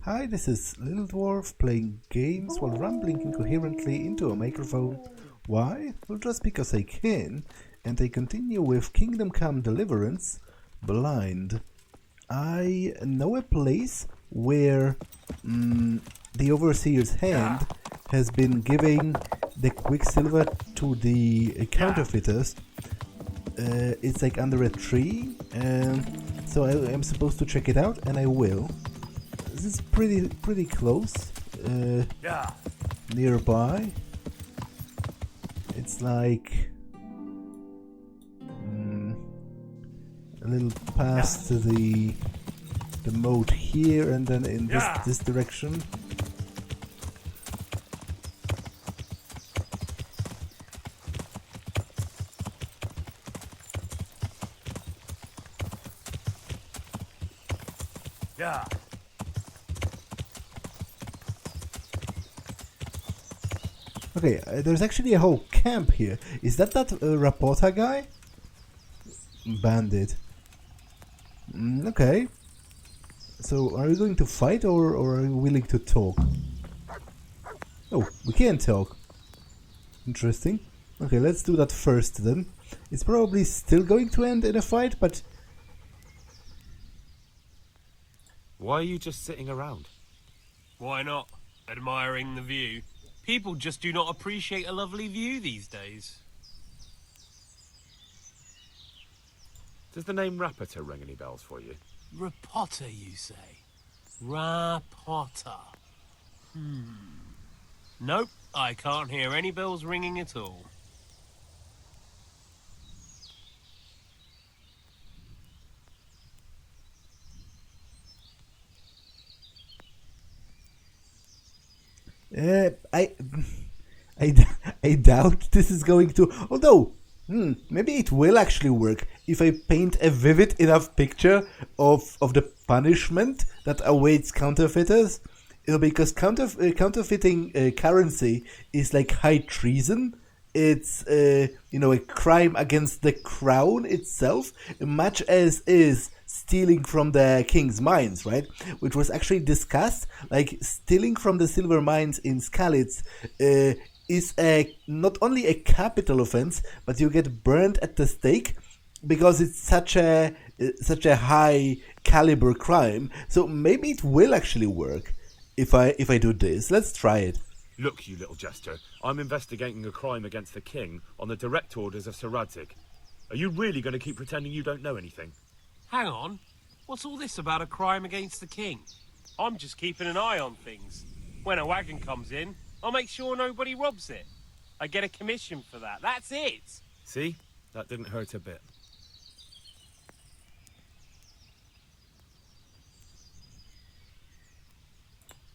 Hi, this is Little Dwarf playing games while rambling incoherently into a microphone. Why? Well, just because I can, and I continue with Kingdom Come Deliverance, Blind. I know a place where the Overseer's hand has been giving the Quicksilver to the counterfeiters. It's like under a tree, so I am supposed to check it out, and I will. This is pretty close, nearby. It's like a little past the moat here, and then in this direction. Yeah. Okay, there's actually a whole camp here. Is that Rapota guy? Bandit. Okay. So, are you going to fight or are you willing to talk? Oh, we can talk. Interesting. Okay, let's do that first then. It's probably still going to end in a fight, but... Why are you just sitting around? Why not? Admiring the view. People just do not appreciate a lovely view these days. Does the name Rapota ring any bells for you? Rapota, you say? Rapota. Nope, I can't hear any bells ringing at all. I doubt this is going to... Although, maybe it will actually work if I paint a vivid enough picture of the punishment that awaits counterfeiters. Because counterfeiting currency is like high treason. It's a crime against the crown itself, much as is stealing from the king's mines, right? Which was actually discussed. Like, stealing from the silver mines in Skalitz is not only a capital offense, but you get burned at the stake because it's such a high caliber crime. So maybe it will actually work if I do this. Let's try it. Look, you little jester, I'm investigating a crime against the king on the direct orders of Sir Radzig. Are you really going to keep pretending you don't know anything? Hang on. What's all this about a crime against the king? I'm just keeping an eye on things. When a wagon comes in, I'll make sure nobody robs it. I get a commission for that. That's it. See? That didn't hurt a bit.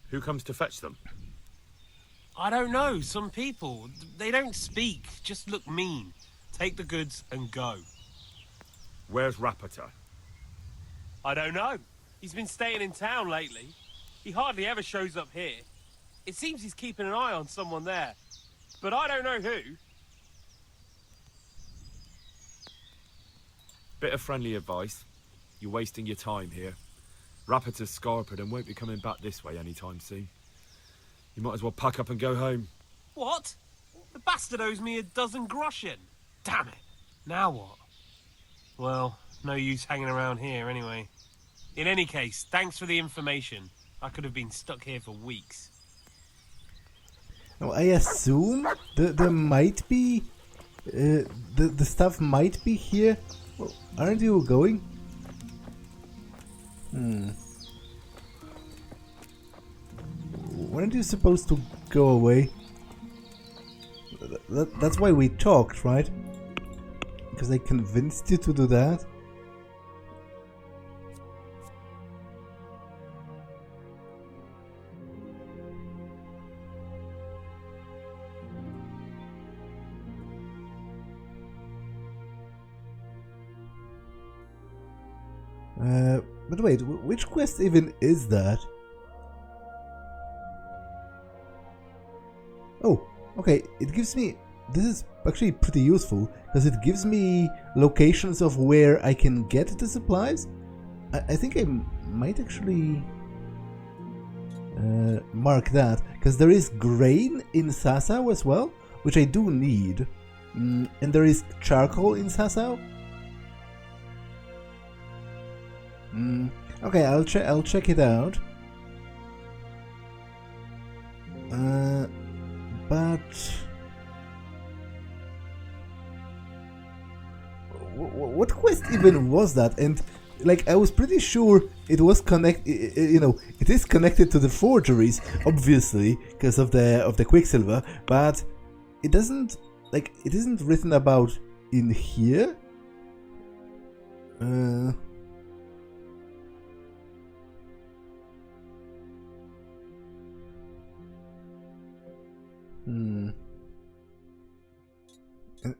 Who comes to fetch them? I don't know. Some people, they don't speak, just look mean. Take the goods and go. Where's Rapota? I don't know. He's been staying in town lately. He hardly ever shows up here. It seems he's keeping an eye on someone there. But I don't know who. Bit of friendly advice. You're wasting your time here. Rapota's scarpered and won't be coming back this way anytime soon. You might as well pack up and go home. What? The bastard owes me 12 groschen. Damn it. Now what? Well, no use hanging around here anyway. In any case, thanks for the information. I could have been stuck here for weeks. Now, I assume there might be... the stuff might be here. Well, aren't you going? Weren't you supposed to go away? That's why we talked, right? Because I convinced you to do that? But wait, which quest even is that? Oh, okay, it gives me... This is actually pretty useful, because it gives me locations of where I can get the supplies. I think I might actually mark that, because there is grain in Sasau as well, which I do need. And there is charcoal in Sasau. Okay, I'll check it out. But what quest even was that? And like, I was pretty sure it was it is connected to the forgeries, obviously, because of the Quicksilver, but it doesn't, like, it isn't written about in here.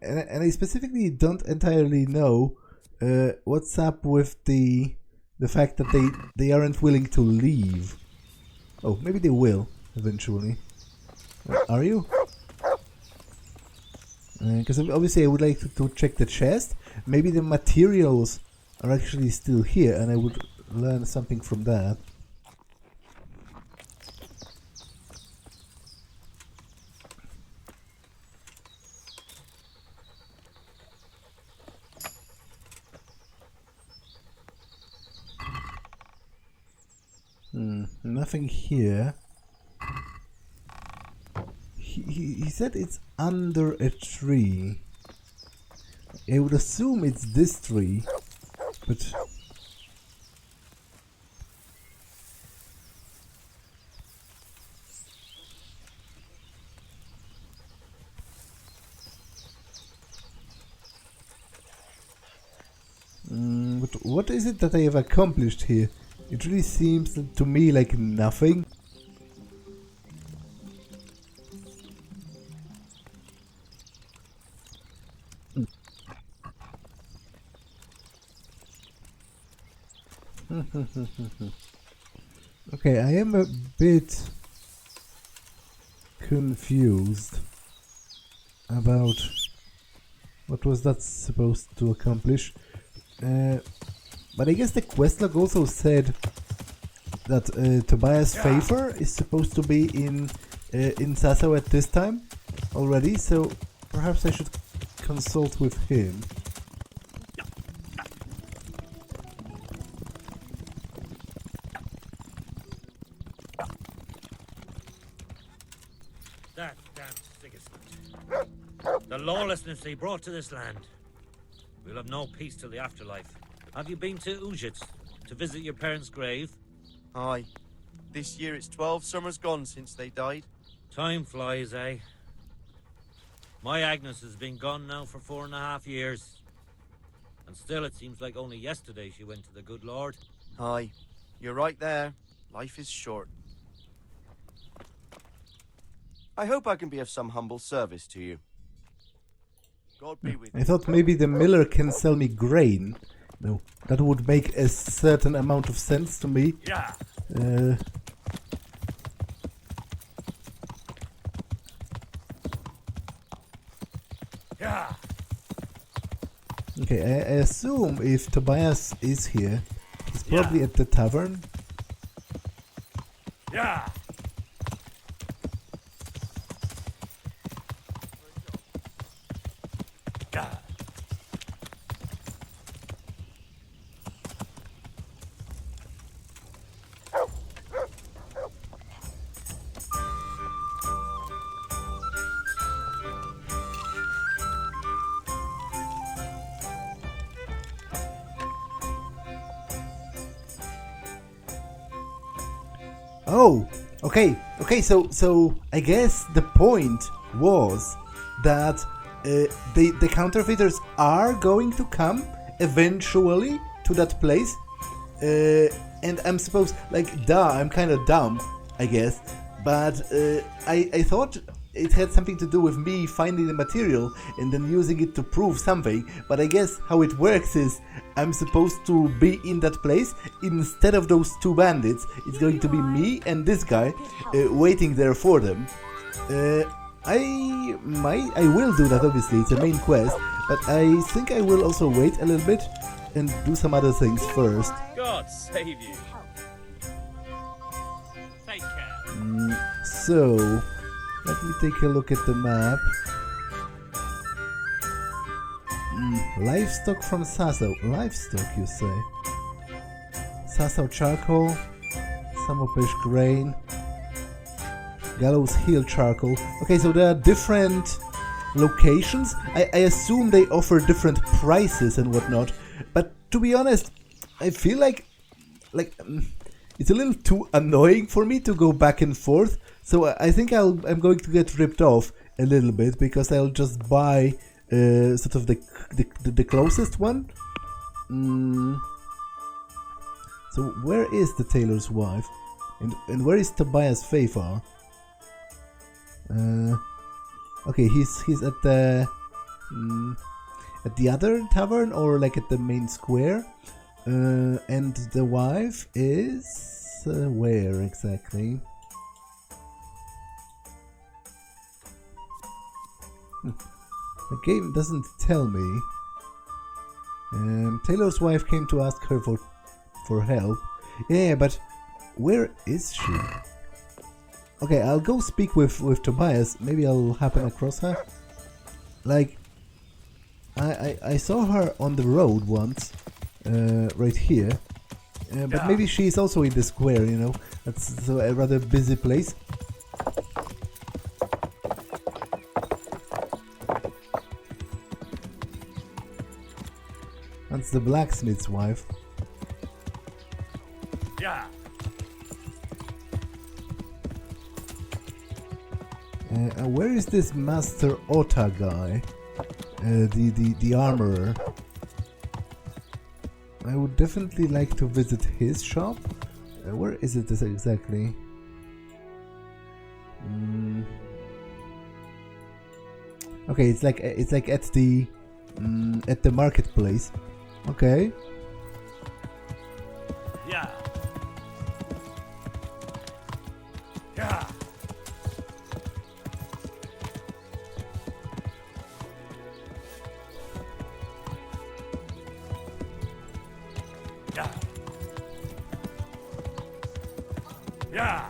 And I specifically don't entirely know what's up with the fact that they aren't willing to leave. Oh, maybe they will eventually. Are you? Because obviously I would like to check the chest. Maybe the materials are actually still here, and I would learn something from that. Nothing here. He said it's under a tree. I would assume it's this tree, but... but what is it that I have accomplished here? It really seems to me like nothing. Okay, I am a bit confused about what was that supposed to accomplish. But I guess the quest log also said that Tobias Feyfar is supposed to be in Sasau at this time already, so perhaps I should consult with him. That damn Sigismund. The lawlessness he brought to this land. We'll have no peace till the afterlife. Have you been to Ujit to visit your parents' grave? Aye. This year it's 12 summers gone since they died. Time flies, eh? My Agnes has been gone now for 4.5 years. And still it seems like only yesterday she went to the good Lord. Aye. You're right there. Life is short. I hope I can be of some humble service to you. God be with you. I thought maybe the miller can sell me grain. No, that would make a certain amount of sense to me. Yeah. Yeah. Okay, I assume if Tobias is here, he's probably at the tavern. Yeah. Oh, okay, so I guess the point was that the counterfeiters are going to come eventually to that place, and I'm supposed, like, I'm kind of dumb, I guess, but I thought it had something to do with me finding the material and then using it to prove something, but I guess how it works is I'm supposed to be in that place instead of those two bandits. It's going to be me and this guy waiting there for them. I will do that, obviously, it's a main quest, but I think I will also wait a little bit and do some other things first. God save you. Take care. So, let me take a look at the map. Livestock from Sasau. Livestock, you say? Sasau charcoal, Samopesh grain, Gallows Hill charcoal. Okay, so there are different locations. I assume they offer different prices and whatnot. But to be honest, I feel like it's a little too annoying for me to go back and forth. So I think I'm going to get ripped off a little bit because I'll just buy sort of the closest one. So where is the tailor's wife? And where is Tobias Feyfar? Okay, he's at the other tavern, or like at the main square. And the wife is where exactly? The game doesn't tell me. Tailor's wife came to ask her for help. Yeah, but where is she? Okay, I'll go speak with Tobias. Maybe I'll happen across her. Like, I saw her on the road once, right here. But maybe she's also in the square, you know. That's a rather busy place. That's the blacksmith's wife. Yeah. Where is this Master Otta guy? The armorer. I would definitely like to visit his shop. Where is it exactly? Okay, it's like at the marketplace. Okay. Yeah. Yeah. Yeah. Yeah.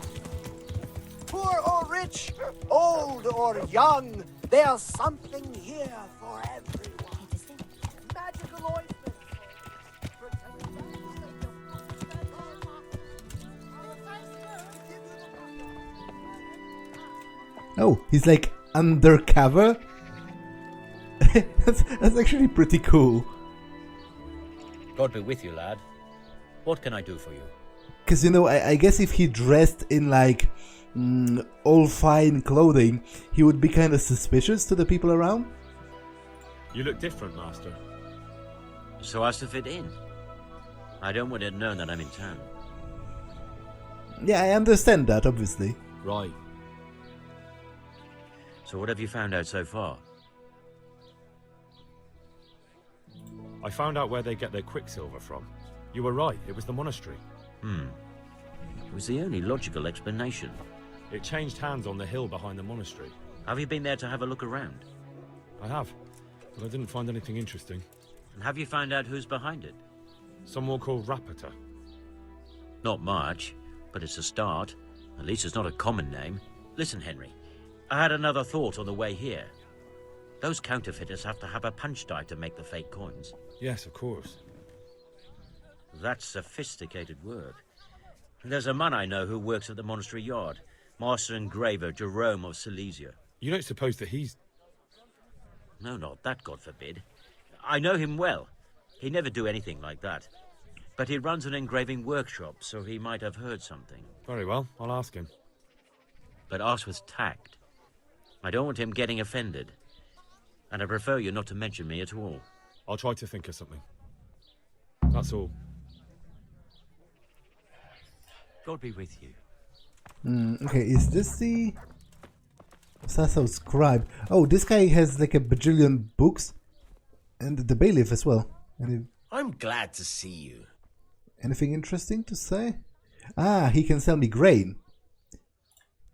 Poor or rich, old or young, there's something here for everyone. Magical ointments. Oh, he's like undercover? that's actually pretty cool. God be with you, lad. What can I do for you? Because, you know, I guess if he dressed in like all fine clothing, he would be kind of suspicious to the people around. You look different, Master. So as to fit in. I don't want it known that I'm in town. Yeah, I understand that, obviously. Right. So what have you found out so far? I found out where they get their quicksilver from. You were right, it was the monastery. It was the only logical explanation. It changed hands on the hill behind the monastery. Have you been there to have a look around? I have, but I didn't find anything interesting. And have you found out who's behind it? Someone called Rapita. Not much, but it's a start. At least it's not a common name. Listen, Henry, I had another thought on the way here. Those counterfeiters have to have a punch die to make the fake coins. Yes, of course. That's sophisticated work. There's a man I know who works at the monastery yard. Master engraver Jerome of Silesia. You don't suppose that he's... No, not that, God forbid. I know him well. He'd never do anything like that. But he runs an engraving workshop, so he might have heard something. Very well, I'll ask him. But ask with tact. I don't want him getting offended. And I prefer you not to mention me at all. I'll try to think of something. That's all. God be with you. Okay, is this the Sasau scribe? Oh, this guy has like a bajillion books. And the bailiff as well. I'm glad to see you. Anything interesting to say? Ah, he can sell me grain.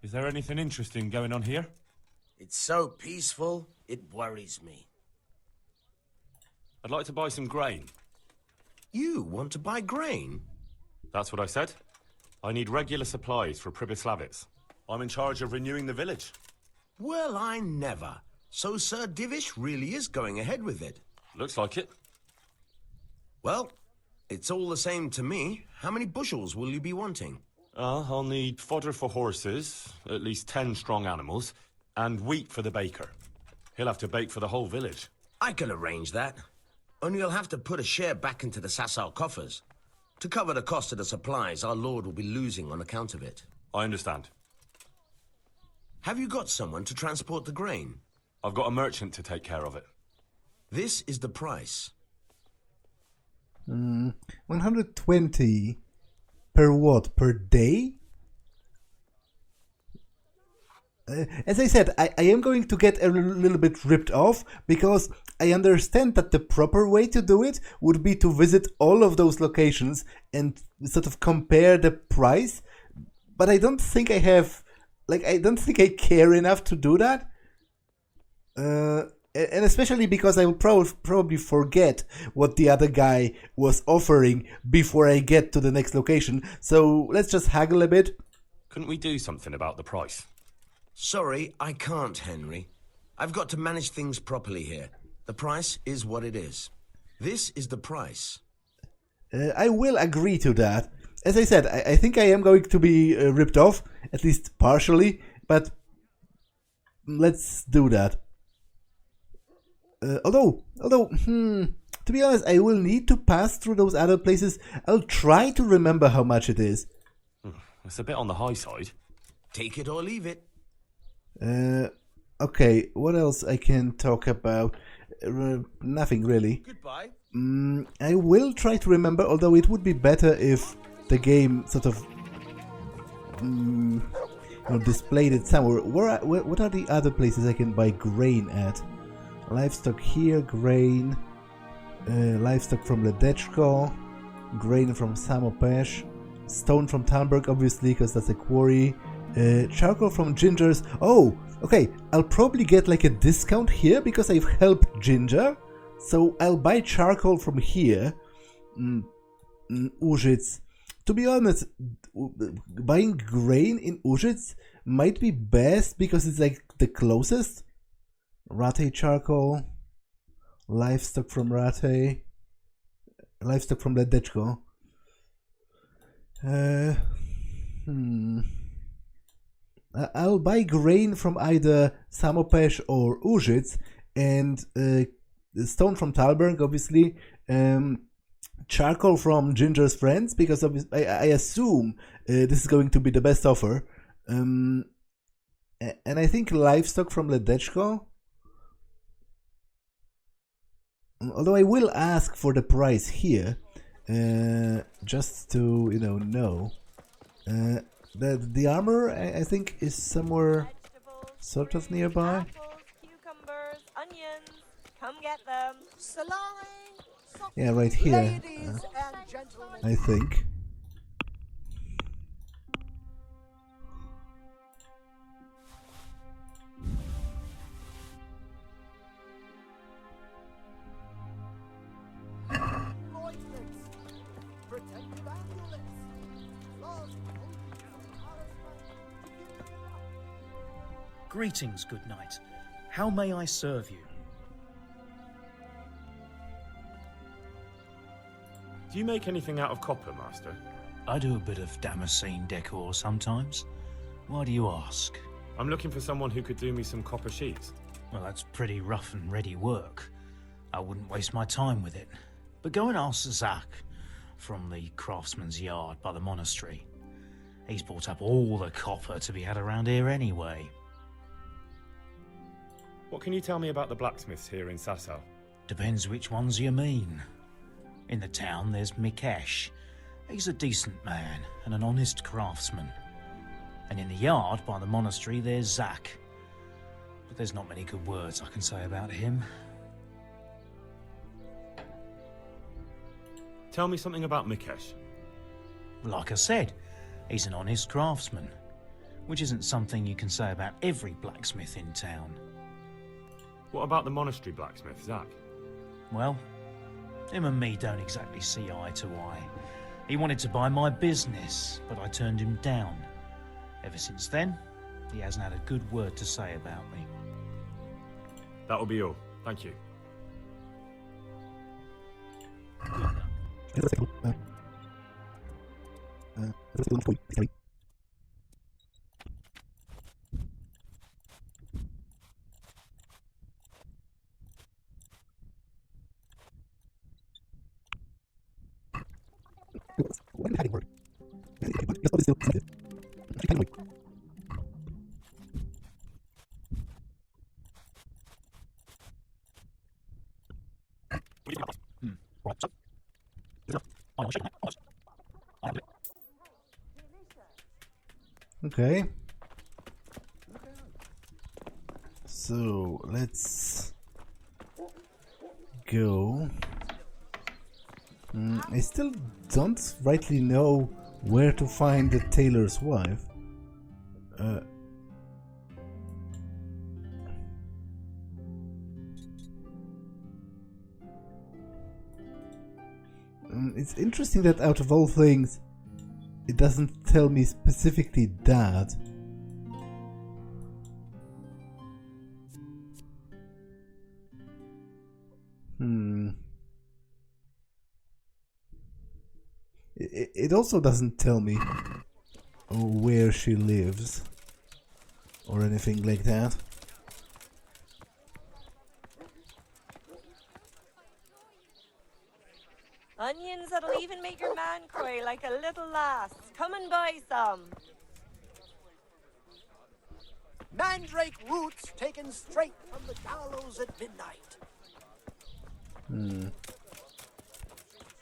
Is there anything interesting going on here? It's so peaceful, it worries me. I'd like to buy some grain. You want to buy grain? That's what I said. I need regular supplies for Pribyslavitz. I'm in charge of renewing the village. Well, I never. So Sir Divish really is going ahead with it. Looks like it. Well, it's all the same to me. How many bushels will you be wanting? I'll need fodder for horses, at least 10 strong animals, and wheat for the baker. He'll have to bake for the whole village. I can arrange that. Only you'll have to put a share back into the Sasau coffers. To cover the cost of the supplies our lord will be losing on account of it. I understand. Have you got someone to transport the grain? I've got a merchant to take care of it. This is the price. 120 per what? Per day? As I said, I am going to get a little bit ripped off because I understand that the proper way to do it would be to visit all of those locations and sort of compare the price, but I don't think I have, I don't think I care enough to do that. And especially because I will probably forget what the other guy was offering before I get to the next location. So let's just haggle a bit. Couldn't we do something about the price? Sorry, I can't, Henry. I've got to manage things properly here. The price is what it is. This is the price. I will agree to that. As I said, I think I am going to be ripped off, at least partially, but let's do that. Although, to be honest, I will need to pass through those other places. I'll try to remember how much it is. It's a bit on the high side. Take it or leave it. Okay, what else I can talk about? Nothing really. Goodbye. I will try to remember, although it would be better if the game sort of displayed it somewhere. What are the other places I can buy grain at? Livestock here, grain, livestock from Ledeczko, grain from Samopesh, stone from Talberg, obviously, because that's a quarry, charcoal from Ginger's. Oh, okay, I'll probably get like a discount here because I've helped Ginger, so I'll buy charcoal from here. Użyc. To be honest, buying grain in Użyc might be best because it's like the closest. Ratay charcoal, livestock from Ratay, livestock from Ledeczko. I'll buy grain from either Samopesh or Użyc, and stone from Talberg, obviously. Charcoal from Ginger's friends, because I assume this is going to be the best offer. And I think livestock from Ledeczko. Although I will ask for the price here, just to know. The armor I think is somewhere sort of nearby. Apples, cucumbers, onions. Come get them. Salami, Yeah, right here. ladies and gentlemen. I think. Protective amulets. Lost Greetings, good knight. How may I serve you? Do you make anything out of copper, Master? I do a bit of Damascene decor sometimes. Why do you ask? I'm looking for someone who could do me some copper sheets. Well, that's pretty rough and ready work. I wouldn't waste my time with it. But go and ask Zach from the craftsman's yard by the monastery. He's bought up all the copper to be had around here anyway. What can you tell me about the blacksmiths here in Sasau? Depends which ones you mean. In the town there's Mikesh. He's a decent man and an honest craftsman. And in the yard by the monastery there's Zach. But there's not many good words I can say about him. Tell me something about Mikesh. Like I said, he's an honest craftsman, which isn't something you can say about every blacksmith in town. What about the monastery blacksmith, Zach? Well, him and me don't exactly see eye to eye. He wanted to buy my business, but I turned him down. Ever since then, he hasn't had a good word to say about me. That'll be all. Thank you. Okay. So let's go. I still don't rightly know where to find the tailor's wife. It's interesting that out of all things, it doesn't tell me specifically that. It also doesn't tell me where she lives or anything like that. Onions that'll even make your man cry like a little lass. Come and buy some. Mandrake roots taken straight from the gallows at midnight.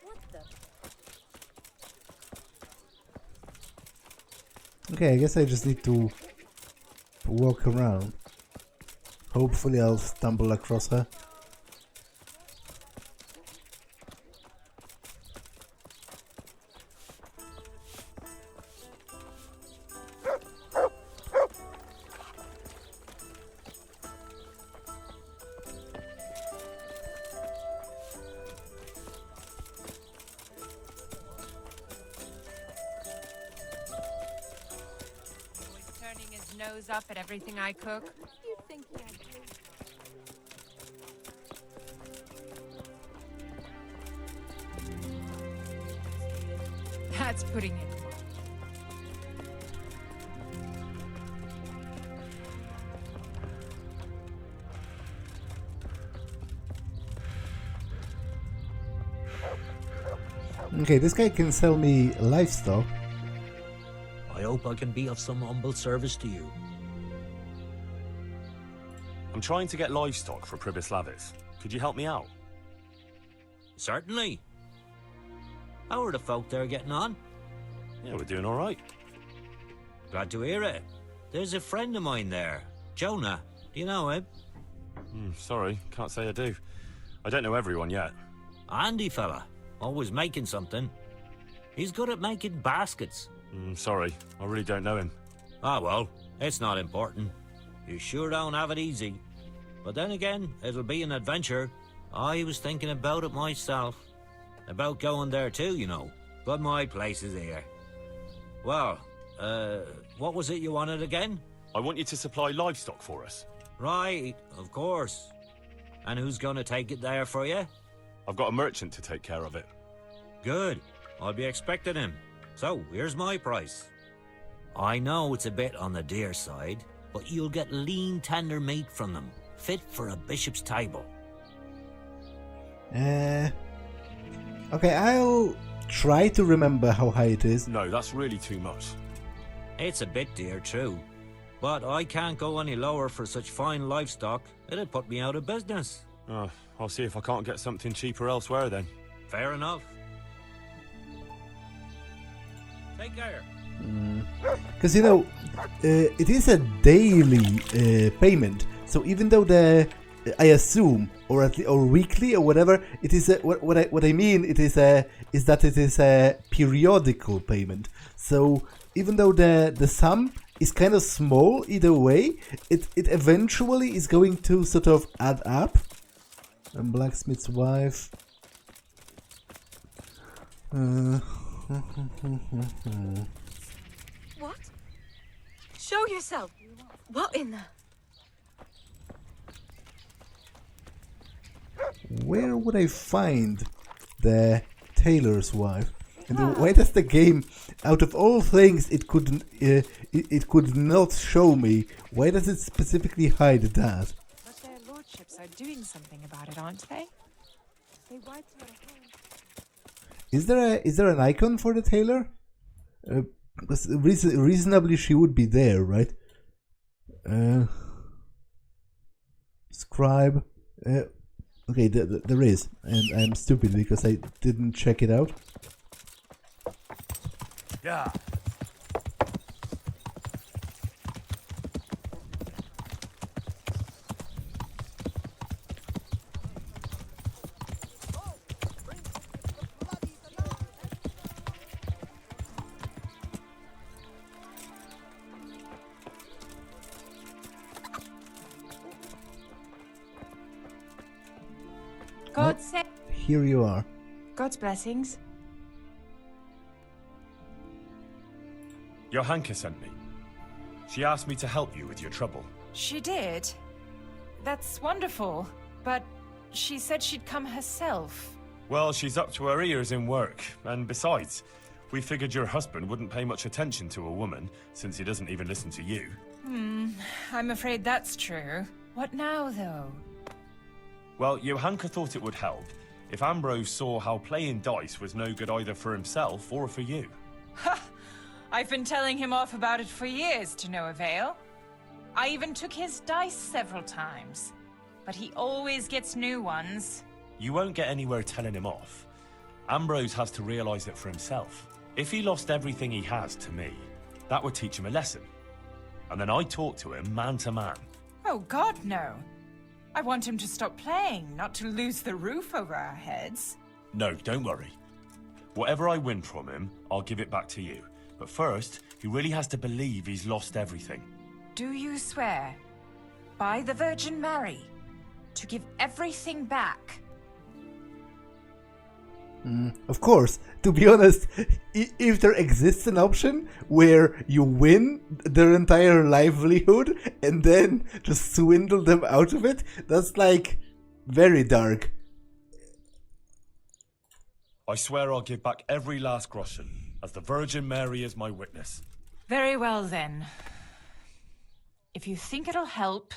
What the? Okay, I guess I just need to walk around. Hopefully I'll stumble across her. Nose up at everything I cook. You think he actually... That's putting it. Okay, this guy can sell me livestock. I hope I can be of some humble service to you. I'm trying to get livestock for Pribyslavitz. Could you help me out? Certainly. How are the folk there getting on? Yeah, we're doing all right. Glad to hear it. There's a friend of mine there, Jonah. Do you know him? Sorry, can't say I do. I don't know everyone yet. Handy fella. Always making something. He's good at making baskets. Sorry, I really don't know him. Ah, well, it's not important. You sure don't have it easy. But then again, it'll be an adventure. I was thinking about it myself. About going there too, you know. But my place is here. Well, what was it you wanted again? I want you to supply livestock for us. Right, of course. And who's gonna take it there for you? I've got a merchant to take care of it. Good. I'll be expecting him. So, here's my price. I know it's a bit on the dear side, but you'll get lean, tender meat from them, fit for a bishop's table. Okay, I'll try to remember how high it is. No, that's really too much. It's a bit dear, true. But I can't go any lower for such fine livestock. It'd put me out of business. I'll see if I can't get something cheaper elsewhere then. Fair enough. Take care. Because, you know, it is a daily payment. So even though I assume, or weekly or whatever, it is what I mean. It is that it is a periodical payment. So even though the sum is kind of small either way, it eventually is going to sort of add up. And blacksmith's wife. What? Show yourself! What in the... Where would I find the tailor's wife? And why does the game, out of all things it could not show me, why does it specifically hide that? But their lordships are doing something about it, aren't they? They write to her home. Is there an icon for the tailor? Reasonably she would be there, right? Scribe. Okay, there is, and I'm stupid because I didn't check it out. Yeah. God save. Here you are. God's blessings. Johanka sent me. She asked me to help you with your trouble. She did. That's wonderful. But she said she'd come herself. Well, she's up to her ears in work. And besides, we figured your husband wouldn't pay much attention to a woman, since he doesn't even listen to you. I'm afraid that's true. What now, though? Well, Johanka thought it would help if Ambrose saw how playing dice was no good either for himself or for you. Ha! I've been telling him off about it for years to no avail. I even took his dice several times. But he always gets new ones. You won't get anywhere telling him off. Ambrose has to realize it for himself. If he lost everything he has to me, that would teach him a lesson. And then I talk to him man to man. Oh, God, no. I want him to stop playing, not to lose the roof over our heads. No, don't worry. Whatever I win from him, I'll give it back to you. But first, he really has to believe he's lost everything. Do you swear, by the Virgin Mary, to give everything back? Of course. To be honest, if there exists an option where you win their entire livelihood and then just swindle them out of it, that's like very dark. I swear I'll give back every last groschen, as the Virgin Mary is my witness. Very well, then. If you think it'll help,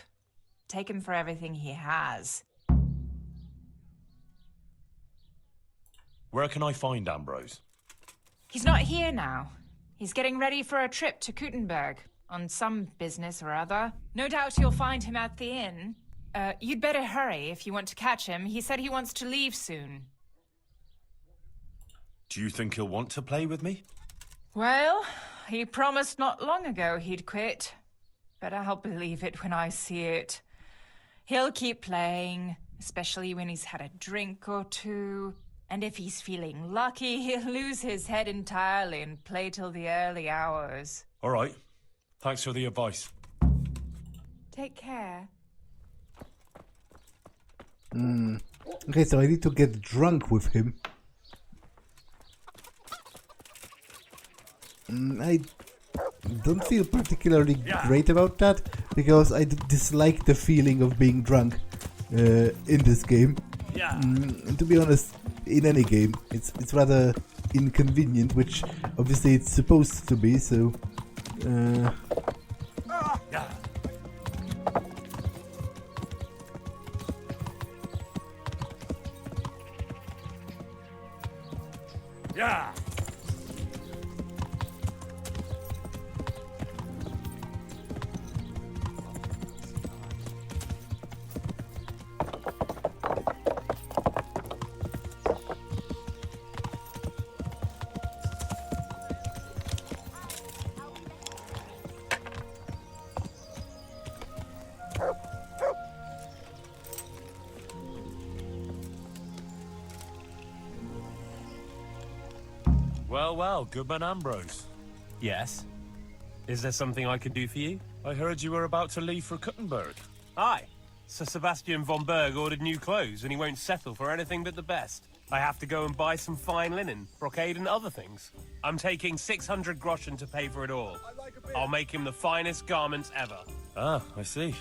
take him for everything he has. Where can I find Ambrose? He's not here now. He's getting ready for a trip to Kuttenberg, on some business or other. No doubt you'll find him at the inn. You'd better hurry if you want to catch him. He said he wants to leave soon. Do you think he'll want to play with me? Well, he promised not long ago he'd quit. But I'll believe it when I see it. He'll keep playing, especially when he's had a drink or two. And if he's feeling lucky, he'll lose his head entirely and play till the early hours. All right. Thanks for the advice. Take care. Okay, so I need to get drunk with him. I don't feel particularly great about that, because I dislike the feeling of being drunk in this game. And to be honest, in any game, it's rather inconvenient, which obviously it's supposed to be, so... Yeah. Well, Goodman Ambrose. Yes? Is there something I can do for you? I heard you were about to leave for Kuttenberg. Aye. Sir Sebastian von Berg ordered new clothes and he won't settle for anything but the best. I have to go and buy some fine linen, brocade and other things. I'm taking 600 groschen to pay for it all. I'll make him the finest garments ever. Ah, I see.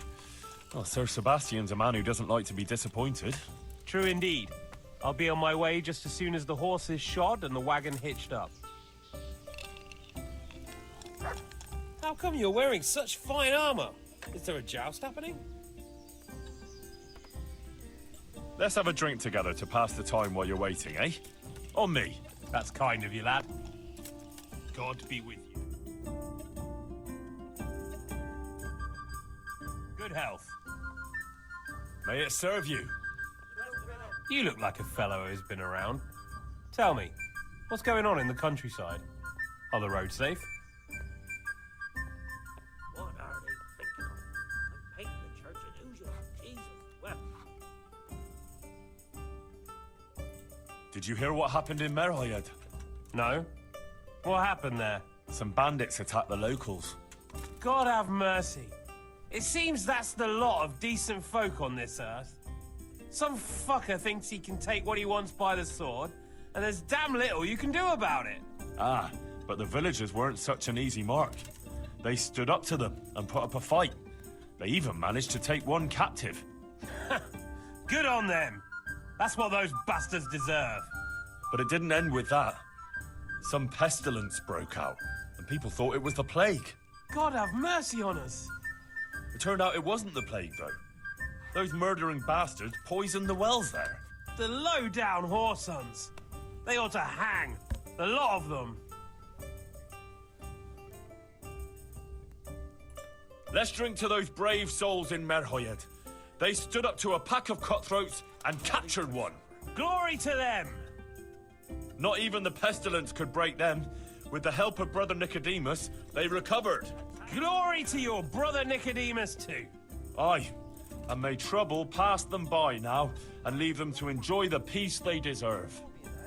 Well, Sir Sebastian's a man who doesn't like to be disappointed. True indeed. I'll be on my way just as soon as the horse is shod and the wagon hitched up. How come you're wearing such fine armor? Is there a joust happening? Let's have a drink together to pass the time while you're waiting, eh? On me. That's kind of you, lad. God be with you. Good health. May it serve you. You look like a fellow who's been around. Tell me, what's going on in the countryside? Are the roads safe? What are they thinking of? I'm painting the church in usual. Jesus, well. Did you hear what happened in Merhoyed? No. What happened there? Some bandits attacked the locals. God have mercy. It seems that's the lot of decent folk on this earth. Some fucker thinks he can take what he wants by the sword, and there's damn little you can do about it. Ah, but the villagers weren't such an easy mark. They stood up to them and put up a fight. They even managed to take one captive. Good on them. That's what those bastards deserve. But it didn't end with that. Some pestilence broke out, and people thought it was the plague. God have mercy on us. It turned out it wasn't the plague, though. Those murdering bastards poisoned the wells there. The low-down whoresons. They ought to hang. The lot of them. Let's drink to those brave souls in Merhoyed. They stood up to a pack of cutthroats and captured one. Glory to them! Not even the pestilence could break them. With the help of Brother Nicodemus, they recovered. Glory to your brother Nicodemus too. Aye, and may trouble pass them by now and leave them to enjoy the peace they deserve.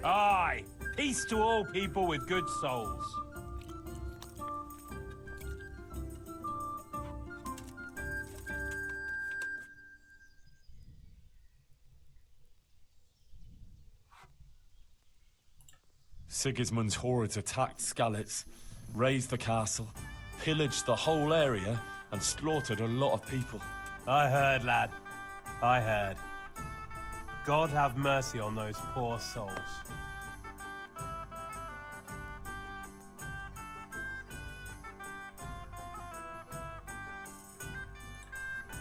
Aye, peace to all people with good souls. Sigismund's hordes attacked Skalitz, razed the castle, pillaged the whole area, and slaughtered a lot of people. I heard, lad. I heard. God have mercy on those poor souls.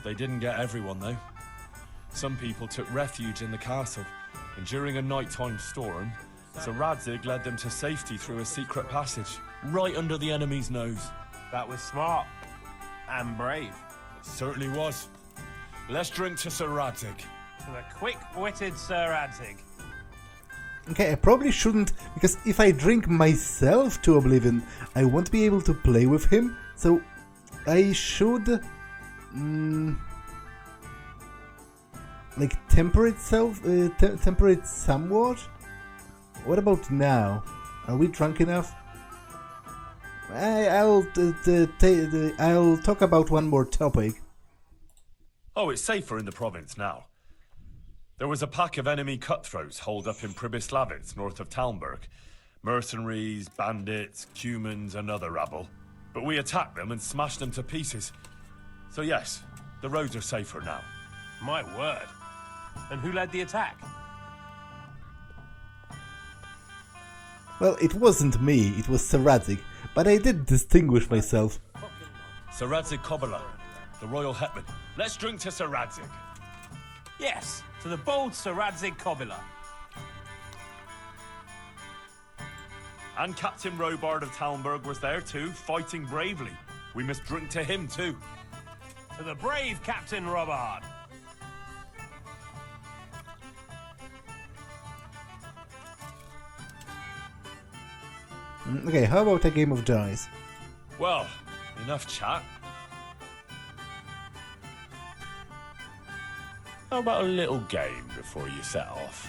They didn't get everyone, though. Some people took refuge in the castle, and during a nighttime storm, Sir Radzig led them to safety through a secret passage, right under the enemy's nose. That was smart. And brave. It certainly was. Let's drink to Sir Radzig. To the quick-witted Sir Radzig. Okay, I probably shouldn't, because if I drink myself to oblivion, I won't be able to play with him, so I should... like temper it somewhat? What about now? Are we drunk enough? I'll talk about one more topic. Oh, it's safer in the province now. There was a pack of enemy cutthroats holed up in Pribyslavitz, north of Talmberg. Mercenaries, bandits, cumans, and other rabble. But we attacked them and smashed them to pieces. So yes, the roads are safer now. My word. And who led the attack? Well, it wasn't me, it was Sir Radzig, but I did distinguish myself. Sir Radzig Kobala, the royal hetman. Let's drink to Sir Radzig. Yes, to the bold Sir Radzig Kobila. And Captain Robard of Talmberg was there too, fighting bravely. We must drink to him too. To the brave Captain Robard. Okay, how about a game of dice? Well, enough chat. How about a little game before you set off?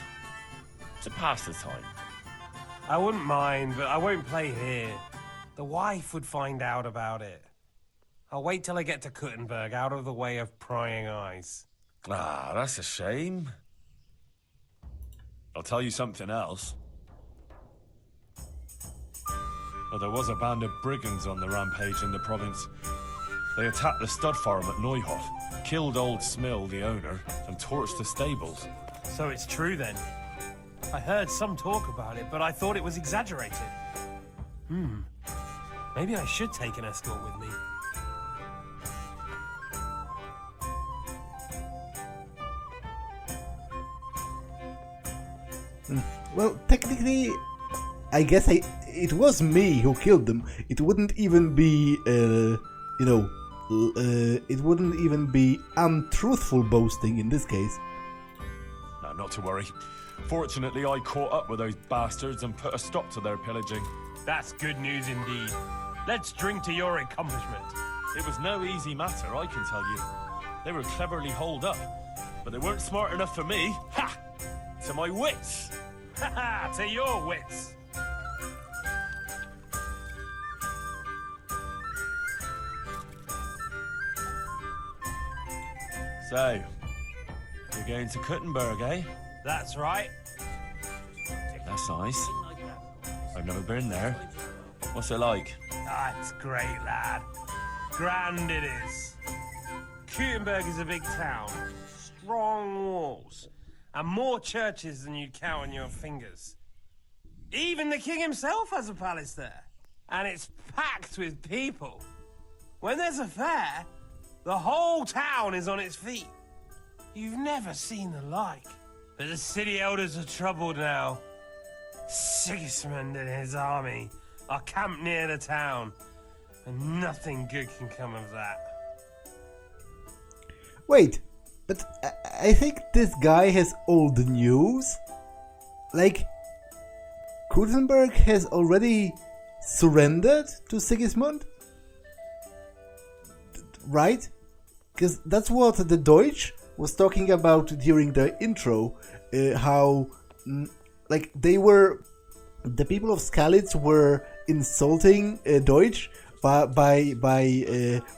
To pass the time. I wouldn't mind, but I won't play here. The wife would find out about it. I'll wait till I get to Kuttenberg, out of the way of prying eyes. Ah, that's a shame. I'll tell you something else. Oh, there was a band of brigands on the rampage in the province. They attacked the stud farm at Neuhof, killed old Smill, the owner, and torched the stables. So it's true then. I heard some talk about it, but I thought it was exaggerated. Maybe I should take an escort with me. Well, technically, I guess it was me who killed them. It wouldn't even be, it wouldn't even be untruthful boasting in this case. No, not to worry. Fortunately, I caught up with those bastards and put a stop to their pillaging. That's good news indeed. Let's drink to your accomplishment. It was no easy matter, I can tell you. They were cleverly holed up, but they weren't smart enough for me. Ha! To my wits! Ha ha! To your wits! So, you're going to Kuttenberg, eh? That's right. That's nice. I've never been there. What's it like? Ah, it's great, lad. Grand it is. Kuttenberg is a big town. Strong walls. And more churches than you'd count on your fingers. Even the king himself has a palace there. And it's packed with people. When there's a fair, the whole town is on its feet. You've never seen the like. But the city elders are troubled now. Sigismund and his army are camped near the town, and nothing good can come of that. Wait, but I think this guy has old news. Like, Kuttenberg has already surrendered to Sigismund? Right? Because that's what the Deutsch was talking about during the intro, how like the people of Skalitz were insulting Deutsch by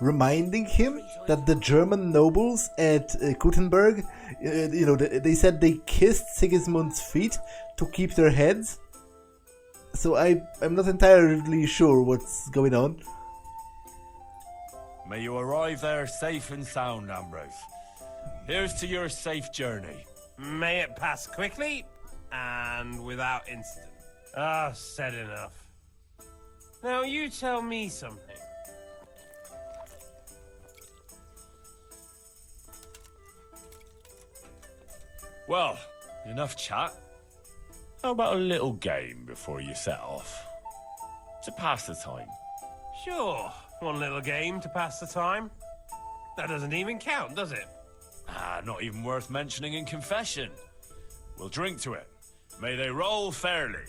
reminding him that the German nobles at Kuttenberg, they said they kissed Sigismund's feet to keep their heads. So I'm not entirely sure what's going on. May you arrive there safe and sound, Ambrose. Here's to your safe journey. May it pass quickly and without incident. Ah, said enough. Now you tell me something. Well, enough chat. How about a little game before you set off? To pass the time. Sure, one little game to pass the time. That doesn't even count, does it? Ah, not even worth mentioning in confession. We'll drink to it. May they roll fairly.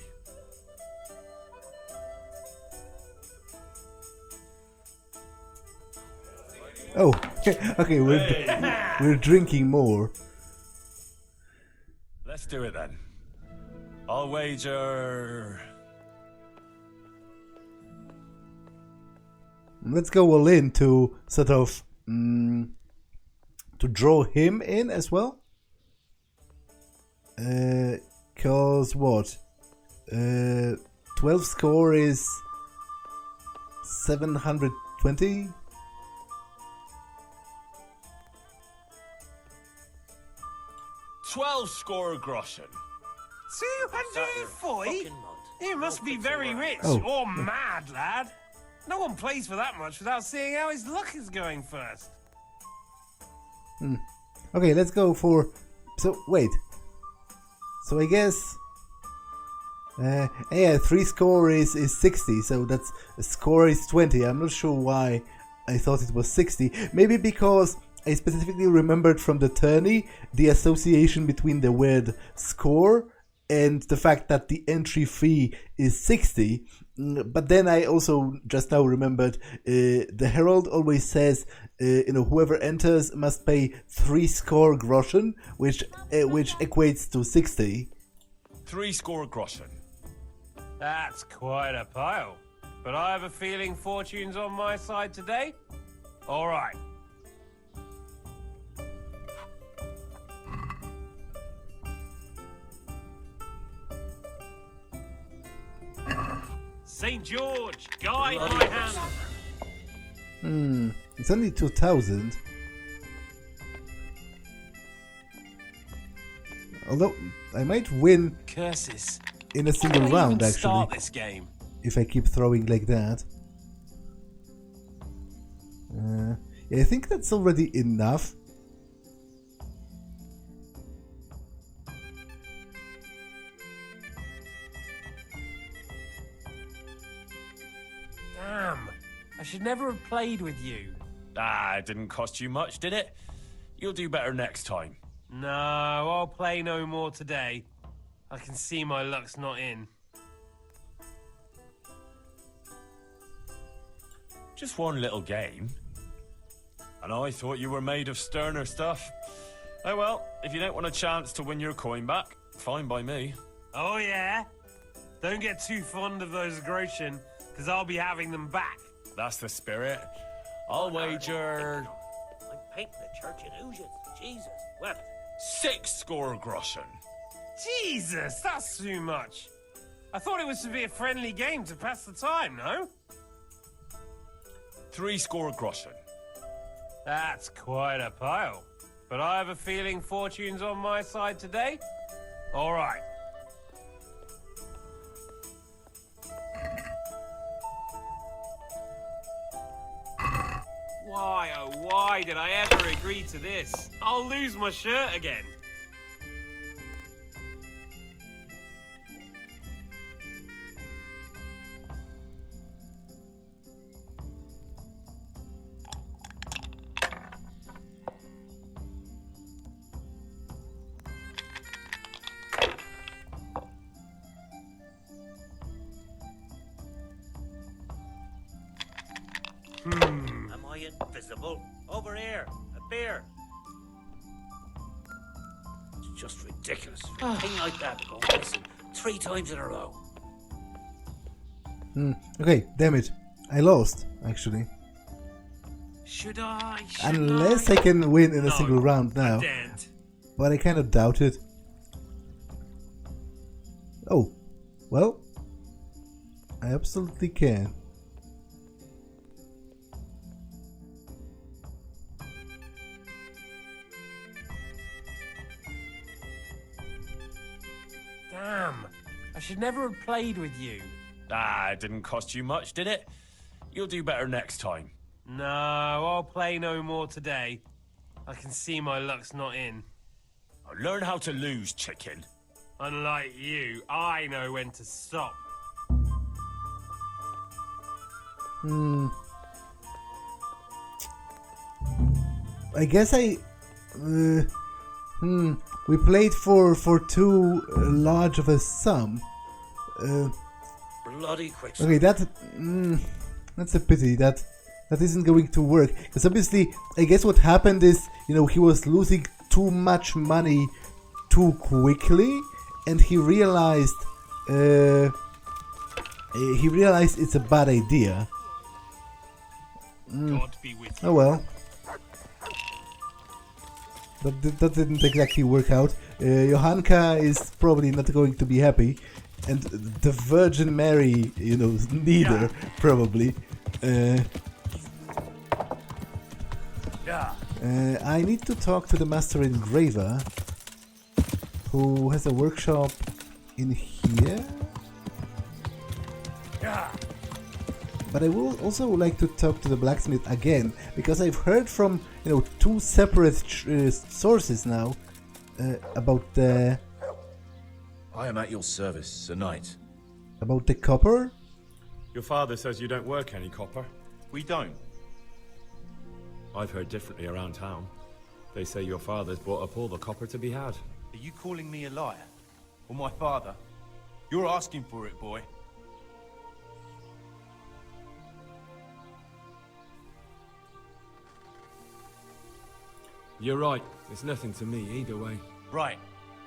Oh, okay, we're drinking more. Let's do it then. I'll wager... Let's go all in to sort of to draw him in as well. Cause what? 12 score is 720. $12 groschen. 240? You must be very rich Oh. or mad, lad. No one plays for that much without seeing how his luck is going first. Okay, let's go for... So, wait. So I guess... yeah, 3 score is 60, so that's... A score is 20. I'm not sure why I thought it was 60. Maybe because I specifically remembered from the tourney the association between the word score and the fact that the entry fee is 60. But then I also just now remembered the Herald always says whoever enters must pay 3 score groschen, which equates to 60. 3 score groschen. That's quite a pile. But I have a feeling fortune's on my side today. All right. St. George, guide my hand. It's only 2,000. Although I might win Curses. in a single How do I round, even actually, start this game? if I keep throwing like that. Yeah, I think that's already enough. Damn. I should never have played with you. Ah, it didn't cost you much, did it? You'll do better next time. No, I'll play no more today. I can see my luck's not in. Just one little game. And I thought you were made of sterner stuff. Oh well, if you don't want a chance to win your coin back, fine by me. Oh yeah? Don't get too fond of those groschen, because I'll be having them back. That's the spirit. I'll wager... I'm painting the church in oozes. Jesus, what? 6 score groschen. Jesus, that's too much. I thought it was to be a friendly game to pass the time, no? 3 score groschen. That's quite a pile. But I have a feeling fortune's on my side today. All right. Why, oh why did I ever agree to this? I'll lose my shirt again. Am I invisible? Over here. A beer. It's just ridiculous. For a thing like that to go missing 3 times in a row. Okay, damn it. I lost, actually. Should I? Unless I can win in a single round now. I daren't. But I kind of doubt it. Oh, well, I absolutely can. Damn, I should never have played with you. Ah, it didn't cost you much, did it? You'll do better next time. No, I'll play no more today. I can see my luck's not in. Learn how to lose, chicken. Unlike you, I know when to stop. I guess we played for too large of a sum. Bloody quick. Okay, that's a pity. That isn't going to work. Because obviously, I guess what happened is, he was losing too much money too quickly, and he realized it's a bad idea. God be with you. Oh well. That didn't exactly work out. Johanka is probably not going to be happy, and the Virgin Mary, neither, probably. I need to talk to the Master Engraver, who has a workshop in here. But I will also like to talk to the blacksmith again, because I've heard from 2 separate sources now about the... I am at your service, Sir Knight. About the copper? Your father says you don't work any copper. We don't. I've heard differently around town. They say your father's bought up all the copper to be had. Are you calling me a liar? Or my father? You're asking for it, boy. You're right. It's nothing to me either way. Right.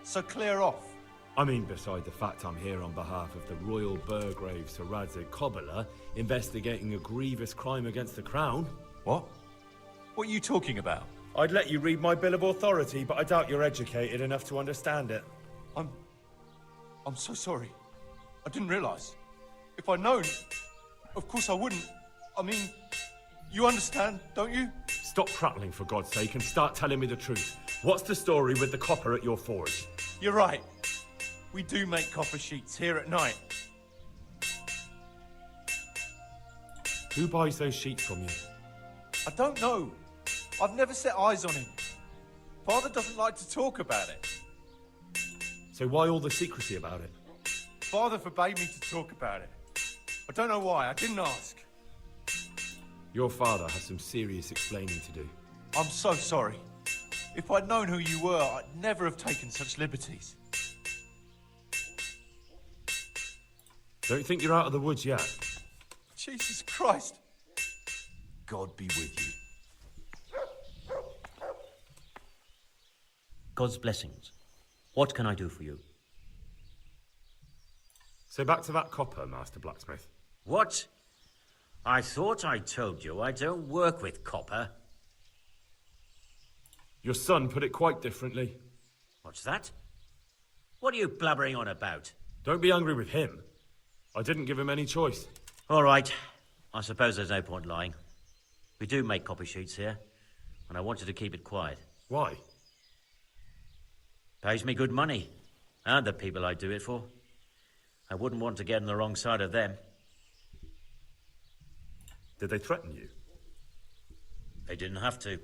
So clear off. I mean, beside the fact I'm here on behalf of the Royal Burgrave Sir Radzig Kobyla, investigating a grievous crime against the crown. What? What are you talking about? I'd let you read my Bill of Authority, but I doubt you're educated enough to understand it. I'm so sorry. I didn't realize. If I'd known, of course I wouldn't. I mean, you understand, don't you? Stop prattling, for God's sake, and start telling me the truth. What's the story with the copper at your forge? You're right. We do make copper sheets here at night. Who buys those sheets from you? I don't know. I've never set eyes on him. Father doesn't like to talk about it. So why all the secrecy about it? Father forbade me to talk about it. I don't know why. I didn't ask. Your father has some serious explaining to do. I'm so sorry. If I'd known who you were, I'd never have taken such liberties. Don't think you're out of the woods yet. Jesus Christ. God be with you. God's blessings. What can I do for you? So back to that copper, Master Blacksmith. What? I thought I told you I don't work with copper. Your son put it quite differently. What's that? What are you blabbering on about? Don't be angry with him. I didn't give him any choice. All right. I suppose there's no point lying. We do make copper sheets here, and I wanted to keep it quiet. Why? Pays me good money, and the people I do it for. I wouldn't want to get on the wrong side of them. Did they threaten you? They didn't have to.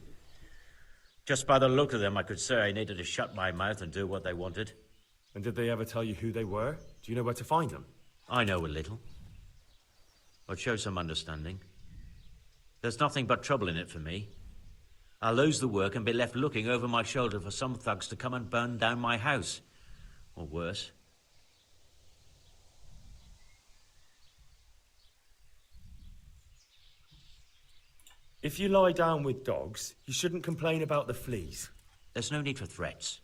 Just by the look of them, I could say I needed to shut my mouth and do what they wanted. And did they ever tell you who they were? Do you know where to find them? I know a little. I'd show some understanding. There's nothing but trouble in it for me. I'll lose the work and be left looking over my shoulder for some thugs to come and burn down my house. Or worse. If you lie down with dogs, you shouldn't complain about the fleas. There's no need for threats.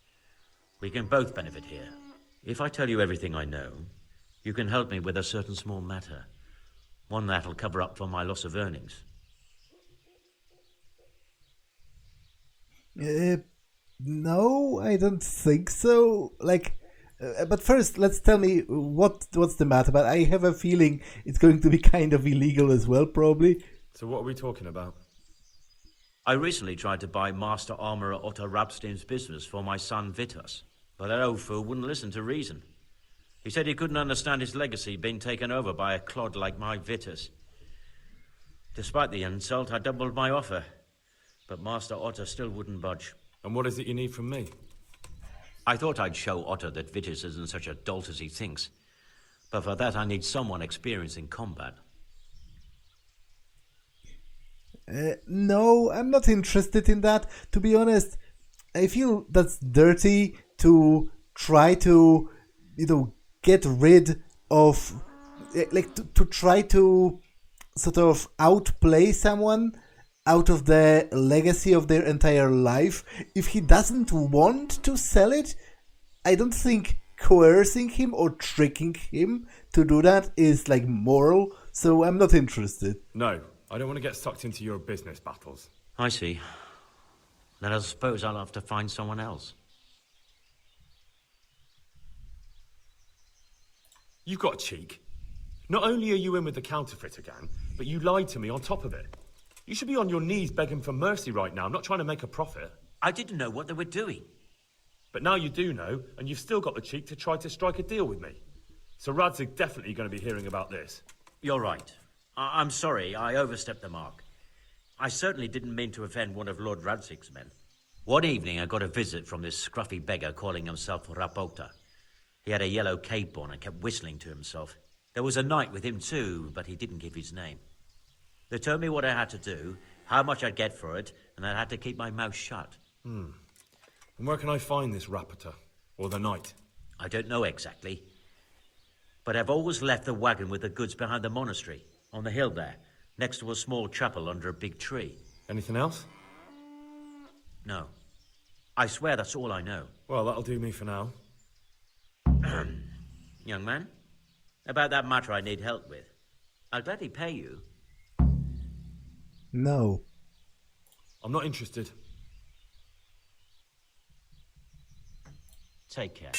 We can both benefit here. If I tell you everything I know, you can help me with a certain small matter. One that'll cover up for my loss of earnings. No, I don't think so. But first, let's tell me what's the matter. But I have a feeling it's going to be kind of illegal as well, probably. So what are we talking about? I recently tried to buy Master Armourer Otto Rabstein's business for my son Vitus, but that old fool wouldn't listen to reason. He said he couldn't understand his legacy being taken over by a clod like my Vitus. Despite the insult, I doubled my offer, but Master Otto still wouldn't budge. And what is it you need from me? I thought I'd show Otto that Vitus isn't such a dolt as he thinks, but for that I need someone experienced in combat. No, I'm not interested in that. To be honest, I feel that's dirty to try to, get rid of, to try to sort of outplay someone out of the legacy of their entire life. If he doesn't want to sell it, I don't think coercing him or tricking him to do that is moral, so I'm not interested. No. I don't want to get sucked into your business battles. I see. Then I suppose I'll have to find someone else. You've got cheek. Not only are you in with the counterfeiter gang, but you lied to me on top of it. You should be on your knees begging for mercy right now, not trying to make a profit. I didn't know what they were doing. But now you do know, and you've still got the cheek to try to strike a deal with me. So Rad's definitely going to be hearing about this. You're right. I'm sorry, I overstepped the mark. I certainly didn't mean to offend one of Lord Radzig's men. One evening I got a visit from this scruffy beggar calling himself Rapota. He had a yellow cape on and kept whistling to himself. There was a knight with him too, but he didn't give his name. They told me what I had to do, how much I'd get for it, and I had to keep my mouth shut. And where can I find this Rapota? Or the knight? I don't know exactly. But I've always left the wagon with the goods behind the monastery. On the hill there, next to a small chapel under a big tree. Anything else? No. I swear that's all I know. Well, that'll do me for now. Young man, about that matter I need help with. I'll gladly pay you. No. I'm not interested. Take care.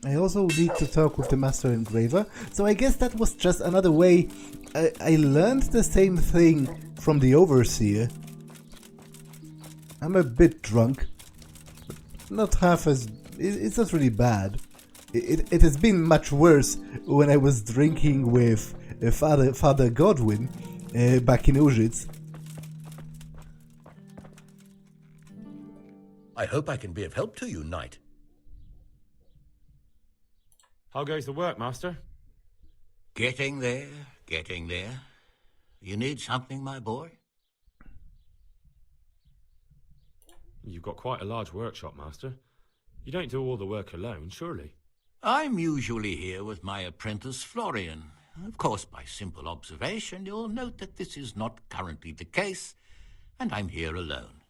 I also need to talk with the Master Engraver, so I guess that was just another way. I learned the same thing from the Overseer. I'm a bit drunk. Not half as... It's not really bad. It has been much worse when I was drinking with Father Godwin back in Użyc. I hope I can be of help to you, Knight. How goes the work, Master? Getting there, getting there. You need something, my boy? You've got quite a large workshop, Master. You don't do all the work alone, surely? I'm usually here with my apprentice, Florian. Of course, by simple observation, you'll note that this is not currently the case, and I'm here alone,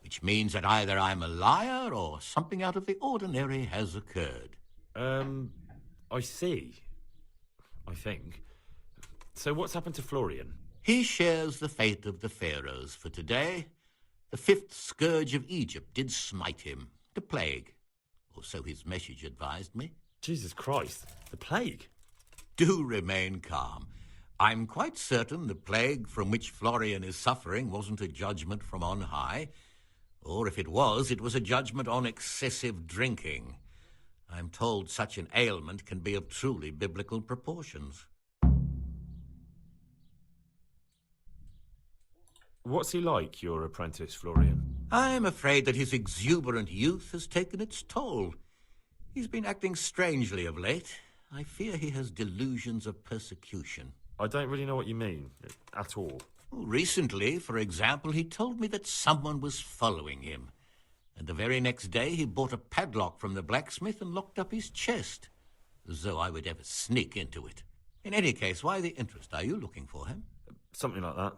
which means that either I'm a liar or something out of the ordinary has occurred. I see. I think. So what's happened to Florian? He shares the fate of the pharaohs for today. The 5th scourge of Egypt did smite him, the plague. Or so his message advised me. Jesus Christ, the plague? Do remain calm. I'm quite certain the plague from which Florian is suffering wasn't a judgment from on high. Or if it was a judgment on excessive drinking. I'm told such an ailment can be of truly biblical proportions. What's he like, your apprentice, Florian? I'm afraid that his exuberant youth has taken its toll. He's been acting strangely of late. I fear he has delusions of persecution. I don't really know what you mean, at all. Recently, for example, he told me that someone was following him. And the very next day he bought a padlock from the blacksmith and locked up his chest. As though I would ever sneak into it. In any case, why the interest? Are you looking for him? Something like that.